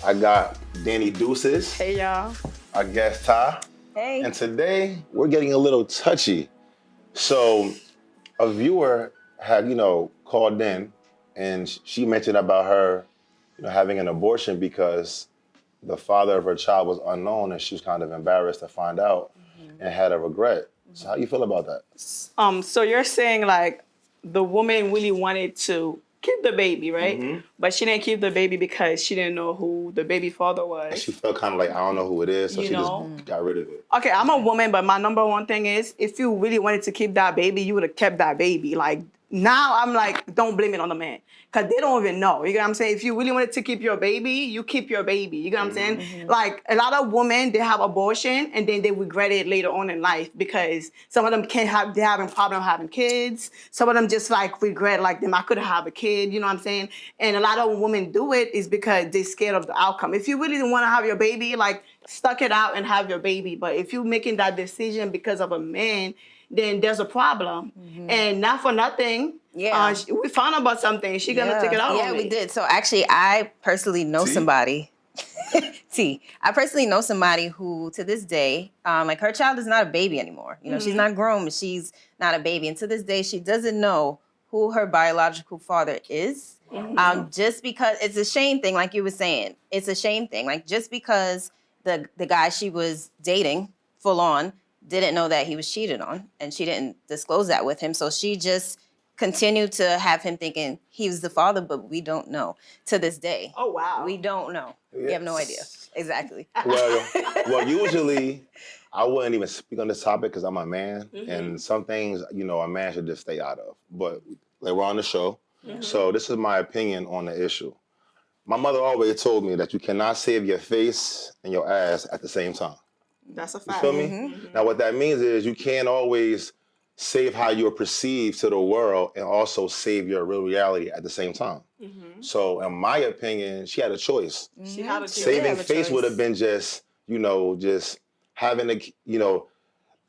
I got Danny Deuces, Hey y'all. our guest Ty, Hey. and today we're getting a little touchy. So a viewer had, called in and she mentioned about her, having an abortion because the father of her child was unknown and she was kind of embarrassed to find out and had a regret. So how you feel about that? So you're saying like the woman really wanted to keep the baby, right? Mm-hmm. But she didn't keep the baby because she didn't know who the baby father And she was. felt kind of like, I don't know who it is, so You she just know? got rid of it. Okay, I'm a woman, but my number one thing is if you really wanted to keep that baby, you would have kept that baby. Like now I'm like, don't blame it on the man. Cause they don't even know. You get what I'm saying? If you really wanted to keep your baby, you keep your baby. You get what I'm saying? Like a lot of women, they have abortion and then they regret it later on in life because some of them they're having problem having kids. Some of them just like regret like them, I could have a kid, you know what I'm saying? And a lot of women do it is because they're scared of the outcome. If you really want to have your baby, like stuck it out and have your baby. But if you're making that decision because of a man, then there's a problem. And not for nothing. Yeah. We found out about something. She gonna take it out Yeah, on me. we did. So actually, I personally know T? somebody. I personally know somebody who, to this day, like her child is not a baby anymore. You know, she's not grown, but she's not a baby, and to this day, she doesn't know who her biological father is. Just because it's a shame thing, like you were saying, it's a shame thing. Like just because the guy she was dating, full on, didn't know that he was cheated on, and she didn't disclose that with him, so she just continued to have him thinking he was the father, but we don't know to this day. Oh wow. We don't know. We have no idea. Exactly. Well, usually I wouldn't even speak on this topic because I'm a man, and some things, a man should just stay out of. But like we're on the show, so this is my opinion on the issue. My mother always told me that you cannot save your face and your ass at the same time. That's a You fact. feel me? Now, what that means is you can't always save how you're perceived to the world and also save your real reality at the same time. So, in my opinion, she had a choice. She had a choice. Saving have a face choice. would have been just having a,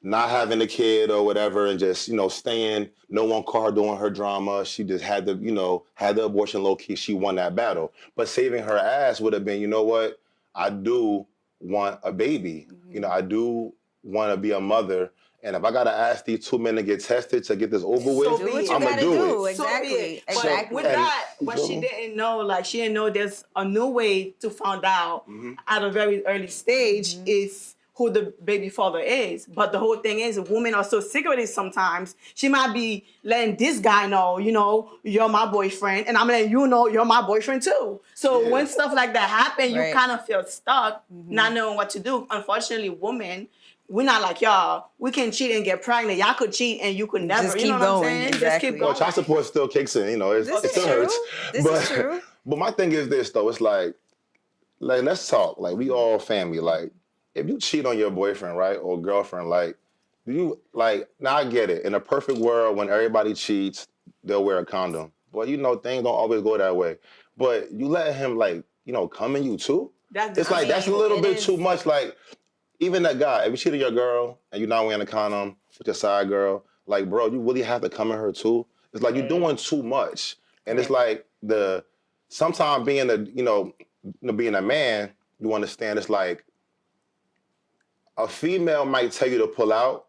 not having a kid or whatever, and just staying. No one caught her doing her drama. She just had the abortion low key. She won that battle. But saving her ass would have been, you know what? I do want a baby. I do want to be a mother. And if I gotta ask these two men to get tested to get this over So with, be Do what it. you I'ma gotta do do. it. Exactly. So be it. But Exactly. with And- that, you but feel she me? didn't know, like she didn't know there's a new way to find out at a very early stage if who the baby father is. But the whole thing is women are so secretive sometimes. She might be letting this guy know, you're my boyfriend, and I'm letting you know you're my boyfriend too. So Yeah. when stuff like that happen, you Right. kind of feel stuck, not knowing what to do. Unfortunately, women, we're not like y'all. We can cheat and get pregnant. Y'all could cheat and you could never. Just you keep know what I'm going. saying? Exactly. Just keep Well, going. child support still kicks in. It This is still true. hurts. This but, is true. But my thing is this though. It's like let's talk. Like we all family. Like if you cheat on your boyfriend, right, or girlfriend, like do you like? Now I get it. In a perfect world, when everybody cheats, they'll wear a condom. But things don't always go that way. But you let him come in you too. It's like that's a little it bit is. too much. Like even that guy, if you cheated your girl and you're not wearing a condom with your side girl, like bro, you really have to come in her too. It's like you're doing too much, and it's like sometimes being being a man, you understand. It's like a female might tell you to pull out.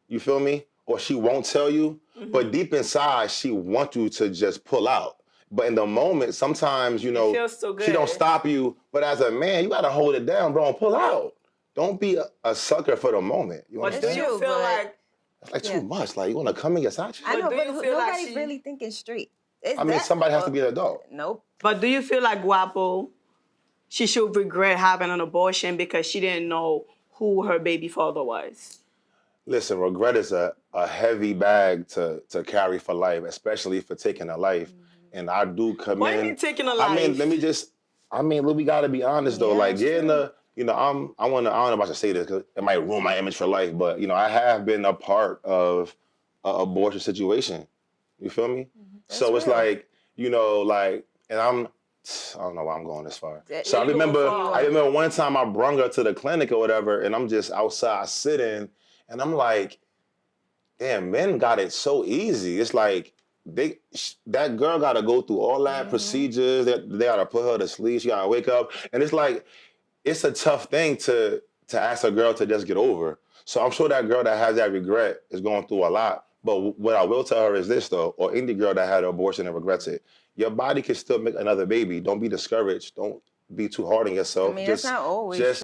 You feel me? Or she won't tell you, but deep inside she wants you to just pull out. But in the moment, sometimes It feels so she don't good. stop you. But as a man, you gotta hold it down, bro, and pull out. Don't be a sucker for the moment. You But do understand? you true, feel but- like It's like Yeah. too much. Like you wanna come in your side chick? I know, do but you feel like nobody's she- really thinking straight. I mean, somebody has to be an adult. Nope. But do you feel like Guapo, she should regret having an abortion because she didn't know who her baby father was? Listen, regret is a heavy bag to carry for life, especially for taking a life. And I do commend. Why are you taking a I mean, life? let me just. I mean, look, we gotta be honest though. Yeah, Like it's getting true. I don't know if I should say this because it might ruin my image for life. But I have been a part of an abortion situation. You feel me? So it's real. like and I don't know why I'm going this far. So you going far. I remember one time I brung her to the clinic or whatever, and I'm just outside sitting, and I'm like, damn, men got it so easy. It's like that girl got to go through all that procedures. They got to put her to sleep. She got to wake up, and it's like it's a tough thing to ask a girl to just get over. So I'm sure that girl that has that regret is going through a lot. But what I will tell her is this though, or any girl that had an abortion and regrets it, your body can still make another baby. Don't be discouraged. Don't be too hard on yourself. I mean, it's not always.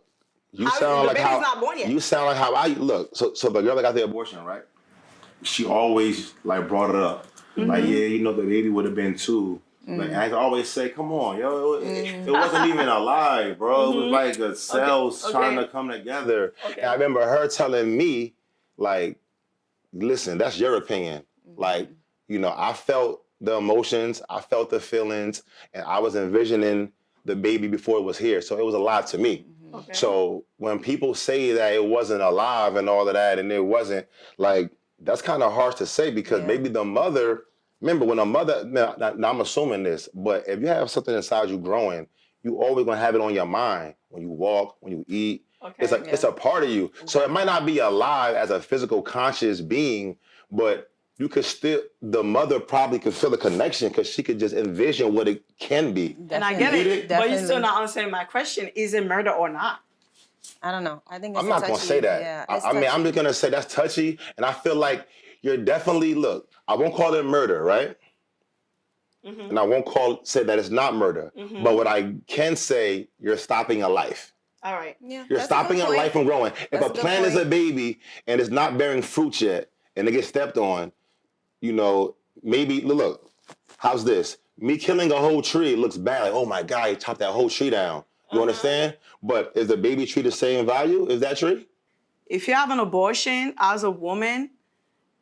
You sound like how not born yet. you sound like how I look. So the girl that got the abortion, right? She always like brought it up. Like, yeah, you know, the baby would have been too. Like, I always say, come on, yo, it wasn't even alive, bro. It was like a cells trying to come together. And I remember her telling me, like, listen, that's your opinion. Like, you know, I felt the emotions, I felt the feelings, and I was envisioning the baby before it was here. So it was a lot to me. Okay. So when people say that it wasn't alive and all of that, and it wasn't, like, that's kind of harsh to say because maybe the mother, remember when a mother, now I'm assuming this, but if you have something inside you growing, you always gonna have it on your mind when you walk, when you eat. It's like it's a part of you. So it might not be alive as a physical conscious being, but you could still, the mother probably could feel a connection because she could just envision what it can be. And I get it, but you're still not answering my question. Is it murder or not? I don't know. I think it's I'm not going to say that. Yeah, I mean, I'm just going to say that's touchy. And I feel like you're definitely, look, I won't call it murder, right? And I won't say that it's not murder. But what I can say, you're stopping a life. All right. Yeah, You're stopping a life from growing. If a plant is a baby and it's not bearing fruit yet and it gets stepped on, you know, maybe, look, how's this? Me killing a whole tree looks bad. Like, oh my God, he chopped that whole tree down. You understand? But is the baby tree the same value as that tree? If you have an abortion as a woman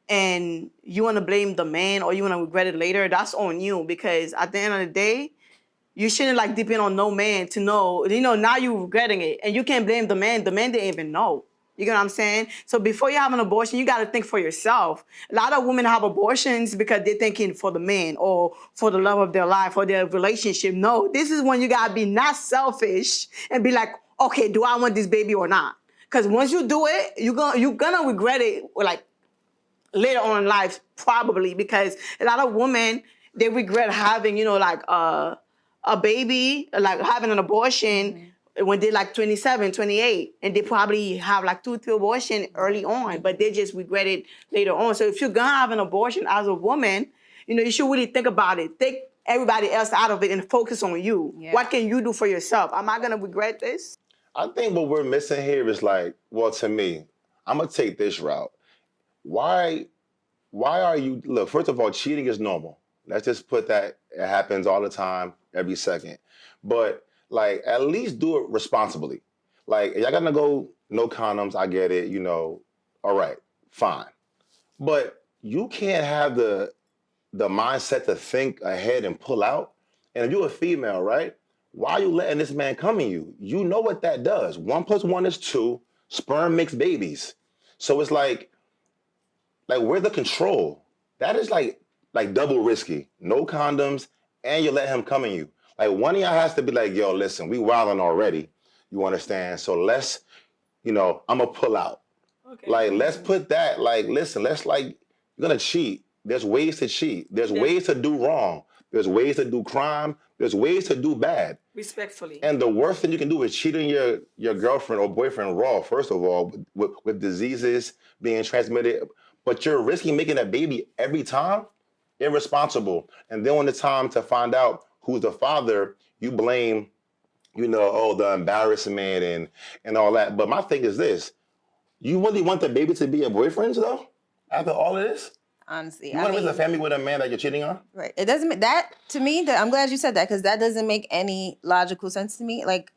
and you want to blame the man or you want to regret it later, that's on you because at the end of the day, you shouldn't like depend on no man to know, you know, now you're regretting it. And you can't blame the man. The man didn't even know. You get what I'm saying? So before you have an abortion, you got to think for yourself. A lot of women have abortions because they're thinking for the man or for the love of their life or their relationship. No, this is when you got to be not selfish and be like, okay, do I want this baby or not? Because once you do it, you're gonna regret it like later on in life, probably, because a lot of women, they regret having, you know, like a baby, like having an abortion when they're like 27, 28, and they probably have like 2-3 abortions early on, but they just regret it later on. So if you're gonna have an abortion as a woman, you know, you should really think about it. Take everybody else out of it and focus on you. Yeah. What can you do for yourself? Am I gonna regret this? I think what we're missing here is like, well, to me, I'm gonna take this route. Why are you, look, first of all, cheating is normal. Let's just put that, it happens all the time, every second. But like, at least do it responsibly. Like, y'all gonna go no condoms, I get it, you know, all right, fine. But you can't have the mindset to think ahead and pull out. And if you're a female, right, why are you letting this man come in you? You know what that does. 1 + 1 is 2, sperm makes babies. So it's like where's the control? That is like double risky. No condoms, and you let him come in you. Like, one of y'all has to be like, yo, listen, we wilding already. You understand? So let's, you know, I'm gonna pull out. Okay. Like, let's put that, like, listen, let's like, you're gonna cheat. There's ways to cheat. There's ways to do wrong. There's ways to do crime. There's ways to do bad. Respectfully. And the worst thing you can do is cheat on your girlfriend or boyfriend raw, first of all, with diseases being transmitted. But you're risking making that baby every time. Irresponsible. And then when it's time to find out who's the father, you blame, you know, oh, the embarrassment and all that. But my thing is this. You really want the baby to be your boyfriend's, though? After all of this? Honestly, you want to raise a family with a man that you're cheating on? Right. It doesn't make that to me. I'm glad you said that because that doesn't make any logical sense to me. Like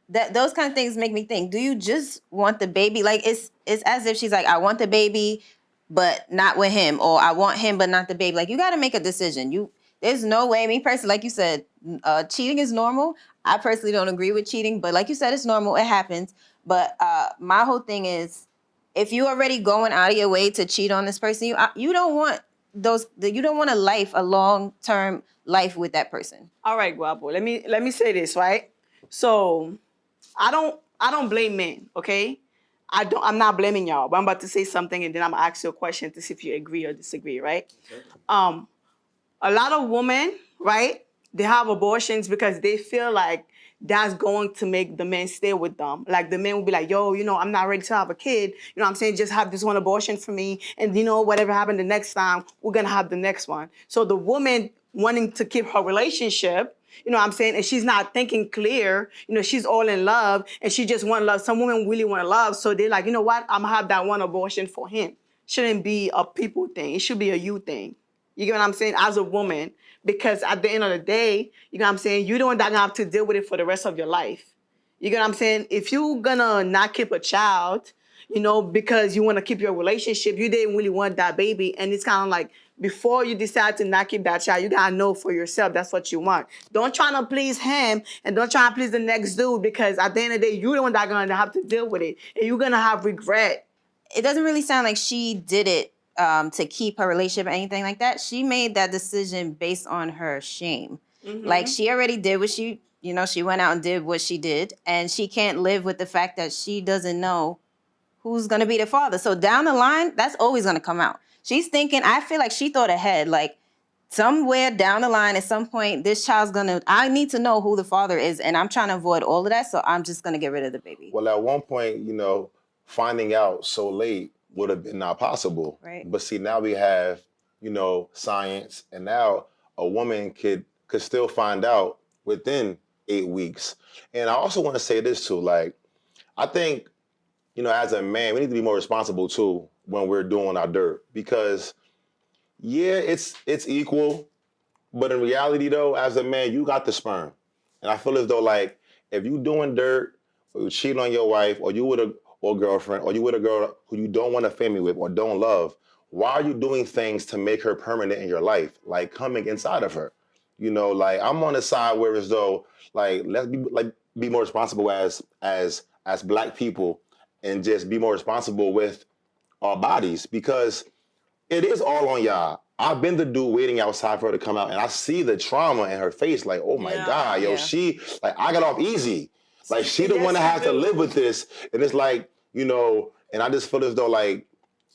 that, those kind of things make me think. Do you just want the baby? Like it's as if she's like, I want the baby, but not with him, or I want him, but not the baby. Like you got to make a decision. There's no way. Me personally, like you said, cheating is normal. I personally don't agree with cheating, but like you said, it's normal. It happens. But my whole thing is, if you're already going out of your way to cheat on this person, you don't want you don't want a long-term life with that person. All right, Guapo. Let me say this, right? So I don't blame men, okay? I'm not blaming y'all, but I'm about to say something and then I'm gonna ask you a question to see if you agree or disagree, right? A lot of women, right, they have abortions because they feel like that's going to make the men stay with them. Like the men will be like, yo, I'm not ready to have a kid. You know what I'm saying? Just have this one abortion for me. And whatever happened the next time, we're going to have the next one. So the woman wanting to keep her relationship, you know what I'm saying? And she's not thinking clear. She's all in love and she just want love. Some women really want love. So they're like, you know what? I'm going to have that one abortion for him. Shouldn't be a people thing. It should be a you thing. You get what I'm saying? As a woman, because at the end of the day, you know what I'm saying? You're the one that's gonna have to deal with it for the rest of your life. You get what I'm saying? If you're gonna not keep a child, because you want to keep your relationship, you didn't really want that baby, and it's kind of like before you decide to not keep that child, you gotta know for yourself that's what you want. Don't try to please him, and don't try to please the next dude, because at the end of the day, you're the one that's gonna have to deal with it, and you're gonna have regret. It doesn't really sound like she did it to keep her relationship or anything like that. She made that decision based on her shame. Like she already did what she went out and did what she did, and she can't live with the fact that she doesn't know who's going to be the father. So down the line, that's always going to come out. She's thinking, I feel like she thought ahead, like somewhere down the line at some point, this child's I need to know who the father is, and I'm trying to avoid all of that, so I'm just going to get rid of the baby. Well, at one point, finding out so late would have been not possible. Right. But see, now we have, science, and now a woman could still find out within 8 weeks. And I also want to say this too, like, I think, as a man, we need to be more responsible too when we're doing our dirt, because yeah, it's equal, but in reality though, as a man, you got the sperm. And I feel as though, like, if you doing dirt, or you cheat on your wife, or you with a girlfriend, or you with a girl who you don't want a family with or don't love, why are you doing things to make her permanent in your life, like coming inside of her? Like, I'm on the side where as though, like, let's be more responsible as Black people, and just be more responsible with our bodies, because it is all on y'all. I've been the dude waiting outside for her to come out, and I see the trauma in her face, like, oh my God, yo, she, like, I got off easy. Like, she the one that has to live with this. And it's like, and I just feel as though, like,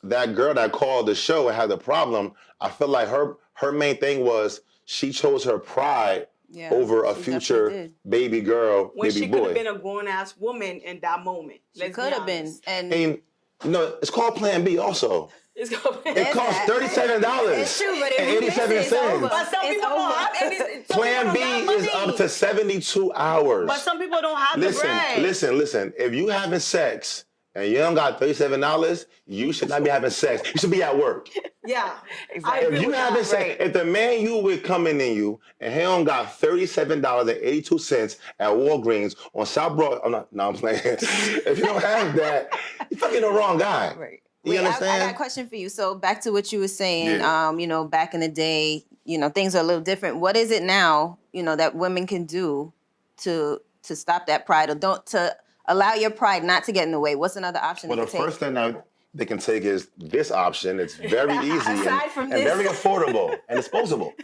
that girl that called the show and had the problem, I feel like her main thing was she chose her pride over a future baby girl, when baby she boy. could have been a grown-ass woman in that moment. She could have been. And it's called Plan B also. It costs $37. It's true, but and 87 cents. But some people don't have any. Plan B is up to 72 hours. But some people don't have the bread. Listen. If you having sex and you don't got $37, you should not be having sex. You should be at work. Yeah, exactly. If you having sex, if the man you with coming in you and he don't got $37.82 at Walgreens on South Broad, I'm playing. If you don't have that, you're fucking the wrong guy. Right. You understand? I got a question for you. So back to what you were saying, Yeah. Back in the day, things are a little different. What is it now, that women can do to stop that pride, or to allow your pride not to get in the way? What's another option? Well, the first thing that they can take is this option. It's very easy and this. very affordable and disposable.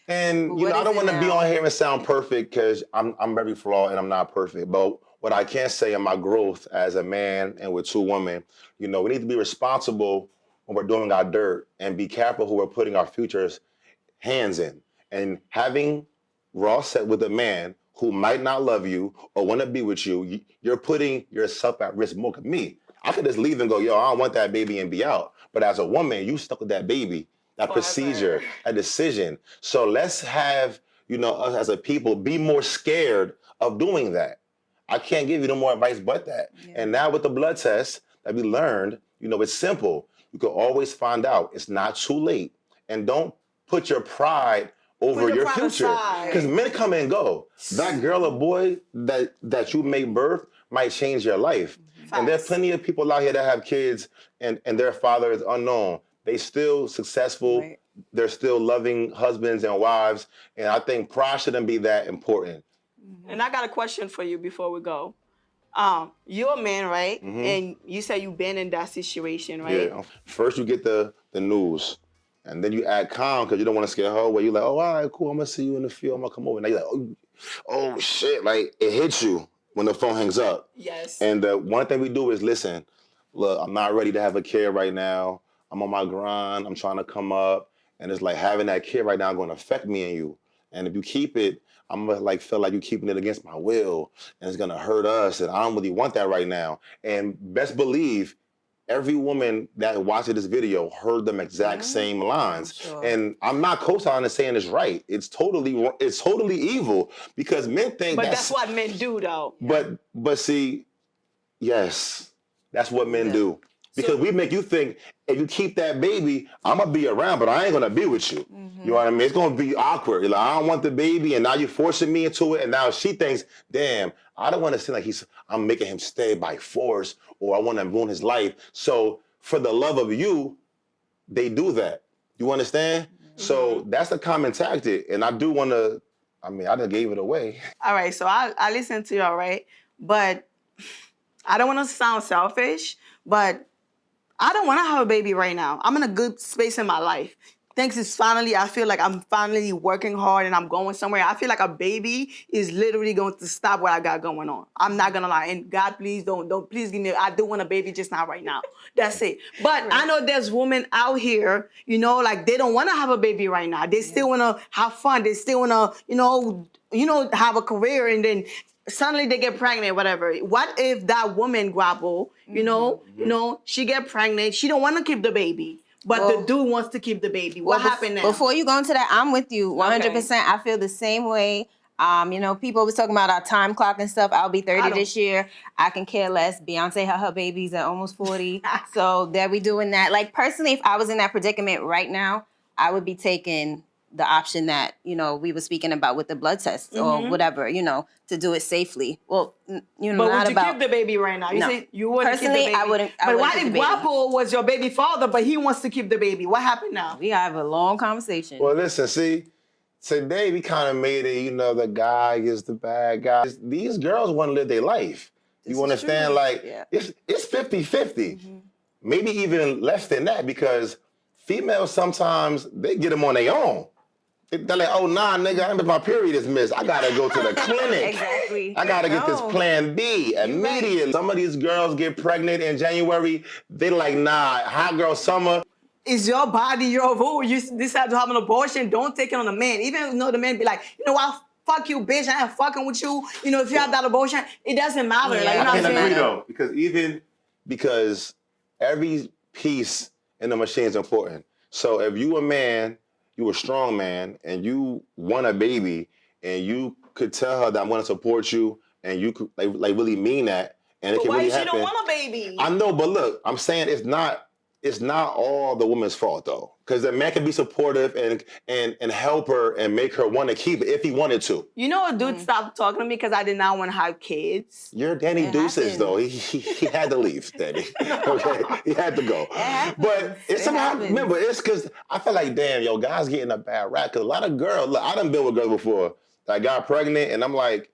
And I don't want to be on here and sound perfect, because I'm very flawed and I'm not perfect. But what I can say in my growth as a man and with two women, we need to be responsible when we're doing our dirt, and be careful who we're putting our future's hands in. And having raw sex with a man who might not love you or want to be with you, you're putting yourself at risk more than me. I could just leave and go, yo, I don't want that baby, and be out. But as a woman, you stuck with that baby, that procedure, that decision. So let's have, us as a people be more scared of doing that. I can't give you no more advice but that. Yeah. And now with the blood test that we learned, it's simple. You can always find out. It's not too late. And don't put your pride over your future. Because men come and go. That girl or boy that you make birth might change your life. Facts. And there's plenty of people out here that have kids and their father is unknown. They still successful. Right. They're still loving husbands and wives. And I think pride shouldn't be that important. And I got a question for you before we go. You're a man, right? Mm-hmm. And you said you've been in that situation, right? Yeah. First you get the news. And then you act calm because you don't want to scare her away. You're like, oh, all right, cool. I'm going to see you in the field. I'm going to come over. Now you're like, oh, shit. Like, it hits you. when the phone hangs up. Yes. And the one thing we do is listen. Look, I'm not ready to have a kid right now. I'm on my grind. I'm trying to come up, and it's like having that kid right now going to affect me and you. And if you keep it, I'm gonna like feel like you're keeping it against my will, and it's gonna hurt us. And I don't really want that right now. And best believe, every woman that watched this video heard them exact same lines. Sure. And I'm not co-signing and saying it's right. It's totally evil because men think But that's what men do, though. But see, yes, that's what men do. Because we make you think if you keep that baby, I'm gonna be around, but I ain't gonna be with you. You know what I mean? It's gonna be awkward. You're like, I don't want the baby, and now you're forcing me into it, and now she thinks, damn, I don't want to seem like I'm making him stay by force, or I want to ruin his life. So for the love of you, they do that. You understand? So that's a common tactic, and I do want to. I mean, I done gave it away. All right, so I listen to you, all right? But I don't want to sound selfish, but I don't want to have a baby right now. I'm in a good space in my life. Thanks is finally, I feel like I'm finally working hard and I'm going somewhere. I feel like a baby is literally going to stop what I got going on. I'm not going to lie. And God, please don't please give me, I do want a baby, just not right now. That's it. But I know there's women out here, you know, like they don't want to have a baby right now. They still want to have fun. They still want to, you know, have a career, and then suddenly they get pregnant, whatever. What if that woman grapple, you know, she get pregnant, she don't want to keep the baby, but the dude wants to keep the baby. What happened now? Before you go into that, I'm with you 100%. I feel the same way. You know, people was talking about our time clock and stuff. I'll be 30 this year. I can care less. Beyonce had her babies at almost 40. So there we doing that. Like personally, if I was in that predicament right now, I would be taking the option that, you know, we were speaking about with the blood test or whatever, you know, to do it safely. Well, you know, but not would you about keep the baby right now? You say you wouldn't keep the personally, baby. I wouldn't. But what if Guapo was your baby father, but he wants to keep the baby? What happened now? We have a long conversation. Well, listen, see, today we kind of made it, you know, the guy is the bad guy. These girls want to live their life. You understand? Like, it's 50-50. Maybe even less than that, because females sometimes, they get them on their own. They're like, oh, nah, nigga, my period is missed. I gotta go to the clinic. Exactly. I gotta get this plan B immediately. Some of these girls get pregnant in January. They like, nah, hot girl summer. It's your body, your vote. You decide to have an abortion, don't take it on the man. Even though the man be like, you know what, fuck you, bitch, I ain't fucking with you. You know, if you have that abortion, it doesn't matter. Like, you know I what I'm can agree saying? though, because every piece in the machine is important. So if you a man, you a strong man, and you want a baby, and you could tell her that I want to support you, and you could like really mean that, and it can really happen. Why she don't want a baby? I know, but look, I'm saying it's not all the woman's fault though, because the man can be supportive and help her and make her want to keep it if he wanted to. You know, a dude stopped talking to me because I did not want to have kids. You're Danny Deuces though. He had to leave, Danny. Okay, he had to go. But it's somehow, remember, it's because I feel like, damn, yo, guys getting a bad rap, because a lot of girls, look, I done been with girls before that got pregnant, and I'm like,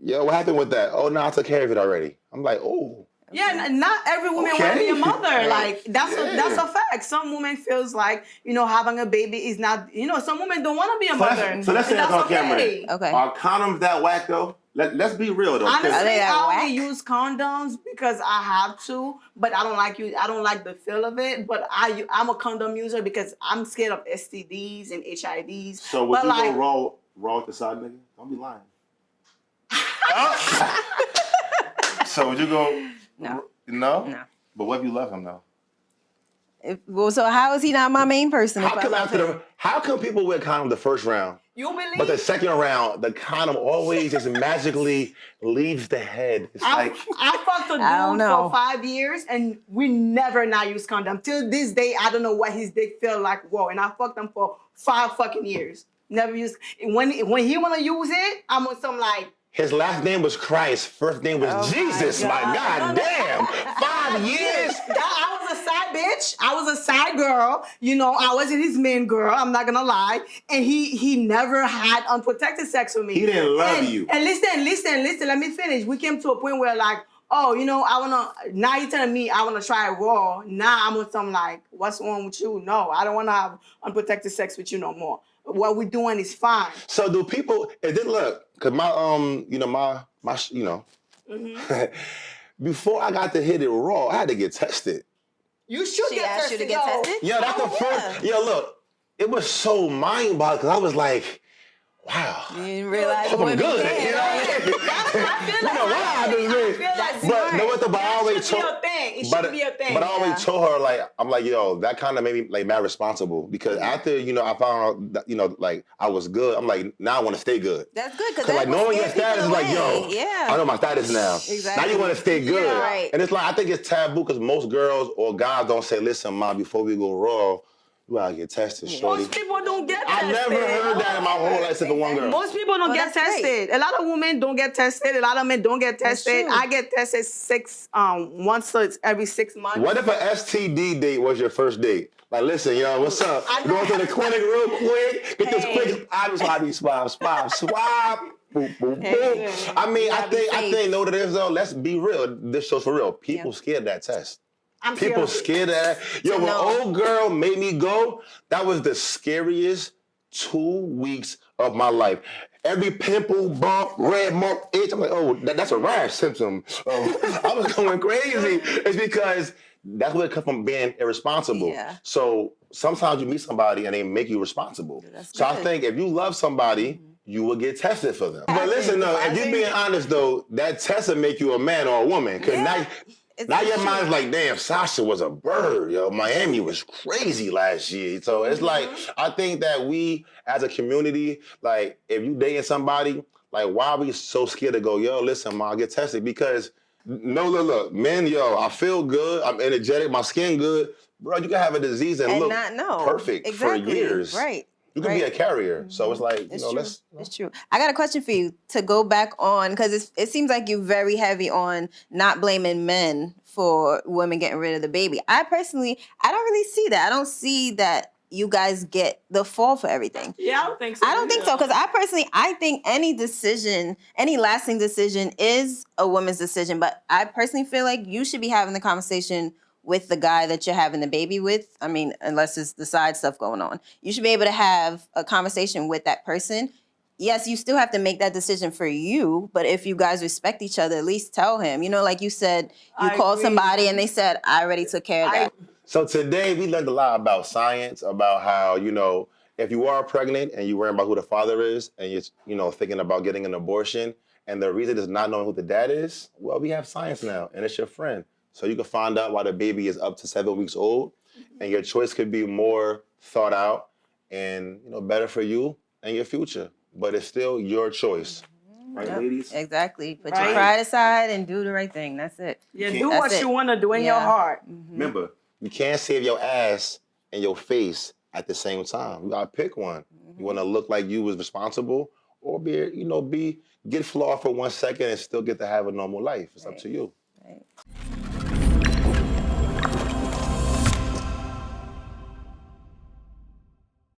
yo, what happened with that? Oh, no, I took care of it already. I'm like, oh. Yeah, not every woman want to be a mother. Like, that's a fact. Some women feels like, you know, having a baby is not, you know, some women don't want to be a mother. So let's say that's on camera. Okay. Are condoms that whack though? Let's be real though. Honestly, I only use condoms because I have to, but I don't like the feel of it. But I'm a condom user because I'm scared of STDs and HIVs. So would you go raw with the side nigga? Don't be lying. So would you go? No. No? But what if you love him though? So how is he not my main person? How come people wear condom the first round? You believe? But the second round, the condom always just magically leaves the head. It's I fucked a dude for 5 years and we never not use condom. Till this day, I don't know what his dick feel like. Whoa, and I fucked him for 5 fucking years. Never used. When he wanna use it, I'm on some like. His last name was Christ. First name was Jesus. My God damn. 5 years? I was a side bitch. I was a side girl. You know, I wasn't his main girl. I'm not gonna lie. And he never had unprotected sex with me. He didn't love you. And listen. Let me finish. We came to a point where like, oh, you know, now you're telling me I wanna try it raw. Now I'm with some like, what's wrong with you? No, I don't wanna have unprotected sex with you no more. What we're doing is fine. So do people? It did look, cause my Before I got to hit it raw, I had to get tested. You should She get asked tested. you to get yo. tested? Yeah, that's the first. Yo, look, it was so mind-boggling because I was like, wow. You didn't realize I'm women good. can, You know right? what I mean? I feel You know why I just mean? That's But no, what the but I That always should be told. a thing. It But, should be a thing. but I always told her, like, I'm like, yo, that kind of made me like mad responsible because after, you know, I found out that, you know, like I was good, I'm like, now I want to stay good. That's good because Cause like knowing your status is like, yo, yeah. I know my status now. Exactly. Now you want to stay good. Yeah, right. And it's like, I think it's taboo because most girls or guys don't say, listen, mom, before we go raw, you gotta get tested, shorty. Most people don't get I tested. never heard that in my whole life except for one girl. Most people don't get that's great. tested. A lot of women don't get tested. A lot of men don't get That's tested. true. I get tested once every 6 months. What if an STD date was your first date? Like, listen, yo, what's up? Going to the clinic real quick. Get this quick. I just want to be swap. Boop, boop, boop. I mean, I think, no, that is though. Let's be real. This show's for real. People scared of that test. I'm People scared of that. Yo, when old girl made me go, that was the scariest 2 weeks of my life. Every pimple, bump, red mark, itch. I'm like, oh, that's a rash symptom. I was going crazy. It's because that's where it comes from being irresponsible. Yeah. So sometimes you meet somebody and they make you responsible. So I think if you love somebody, you will get tested for them. But listen, though, if you're being honest, though, that test will make you a man or a woman. Because now your mind's like, damn, Sasha was a bird, yo. Miami was crazy last year. So it's like, I think that we, as a community, like, if you dating somebody, like, why are we so scared to go, yo, listen, ma, get tested? Because, no, look, men, yo, I feel good, I'm energetic, my skin good. Bro, you can have a disease and look not know. perfect for years. Right. You can be a carrier. So it's like, It's you know, true. let's... It's true. I got a question for you to go back on, because it seems like you're very heavy on not blaming men for women getting rid of the baby. I don't really see that. I don't see that you guys get the fall for everything. Yeah, I don't think so. I don't think so, because I think any decision, any lasting decision is a woman's decision. But I personally feel like you should be having the conversation with the guy that you're having the baby with. I mean, unless it's the side stuff going on. You should be able to have a conversation with that person. Yes, you still have to make that decision for you, but if you guys respect each other, at least tell him. You know, like you said, you called somebody and they said, I already took care of that. So today we learned a lot about science, about how, you know, if you are pregnant and you're worrying about who the father is and you're, you know, thinking about getting an abortion and the reason is not knowing who the dad is, well, we have science now and it's your friend. So you can find out why the baby is up to 7 weeks old and your choice could be more thought out and, you know, better for you and your future. But it's still your choice. Right, ladies? Exactly. Put your pride aside and do the right thing. That's it. Yeah, do what you want to do in your heart. Remember, you can't save your ass and your face at the same time. You gotta pick one. You wanna look like you was responsible or get flawed for 1 second and still get to have a normal life. It's up to you. Right.